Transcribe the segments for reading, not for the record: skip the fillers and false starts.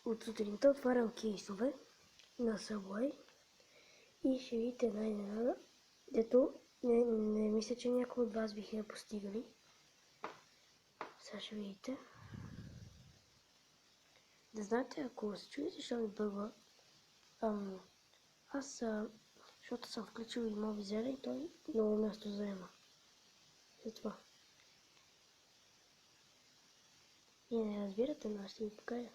От сутринта отварям кейсове на Subway и ще видите една изненада, дето не мисля, че някой от вас биха я постигали. Сега ще видите. Да знаете, ако се чуете, защо ми бъгва, аз, защото съм включил и моби зелен, той много място заема. Затова. И не разбирате, но ще ви покажа.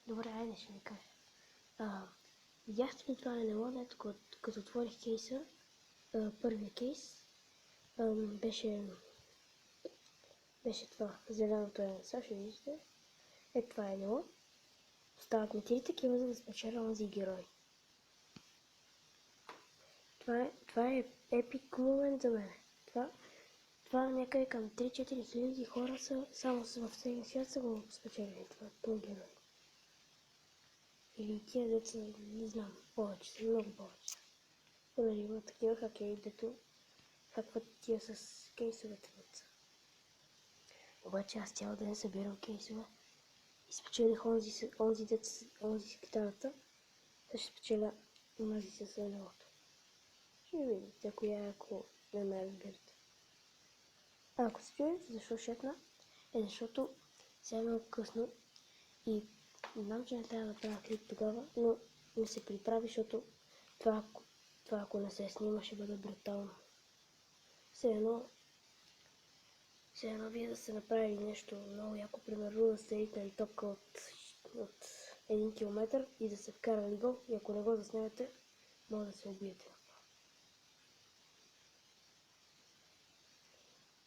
Добре, айде ще ви кажа. Видяхте ли това НЛО, като отворих кейса, първия кейс, беше това, зеленото е. Сега ще виждате. Това е НЛО. Остават ми 3 такива, за да спечеля онзи герой. Това е епик момент за мен. Това някъде към 3-4 хиляди хора са, само в целия свят са го спечелили това герой. Или тия деца, не знам, повече са, много повече. Понеже има такива хакери, дето хакват тия с кейсовете деца. Обаче аз цял ден събирам кейсове и спечелих онзи с китарата, да ще спечеля онази с НЛО-то. Ще видите коя е, ако не ме разбирате. Ако се чуете защо шепна, защото сега е много късно и знам, че не трябва да правя клип тогава, но не се приправи, защото това ако не се снима, ще бъде брутално. Все едно вие да сте направили нещо много яко, примерно да сте едитали топка от 1 км и да се вкарали гол, и ако не го заснемете, може да се убиете.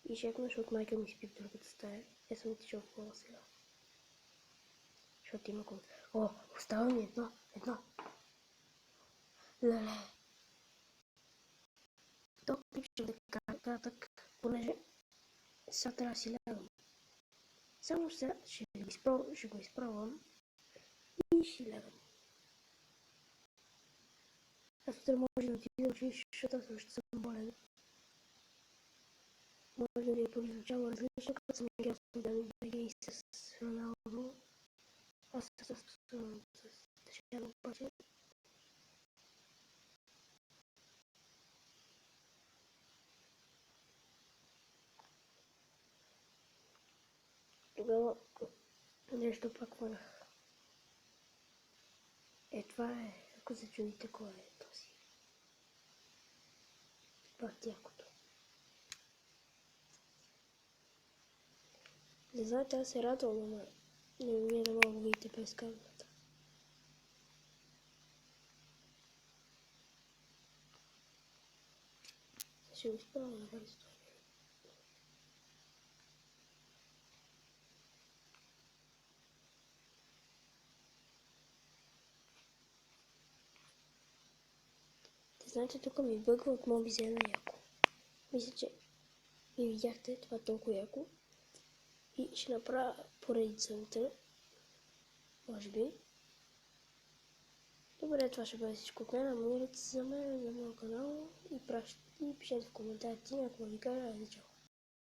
И шепна, защото майка ми спи в другата стая. Съм отишъл в кола сега. Защото има комент. О, остава ми едно. Леле. То клип ще бъде кратък, понеже сега трябва да си лягам. Само сега ще го изпробвам и ще лягам. Аз утре може да отида да учиш, защото аз също съм болен. Може да ви прозвучава различно, като съм играл с БГ и с Роналдо. Аз с Тешано обаче. Тогава нещо пак хванах. Това е, ако се чудите кой е този. Пак якото. Не знаете, аз се радвам, ама вие не мога да видите през камерата. Ще го изправя на бързо. Знаете, тук ми бъгва от моби зелена яко. Мисля, че и видяхте това толкова яко. И ще направя поредица утре. Може би. Добре, това ще бъде всичко от мен. Абонирайте се за мен, за моя канал и пишете в коментарите, ако ви кажа, чао.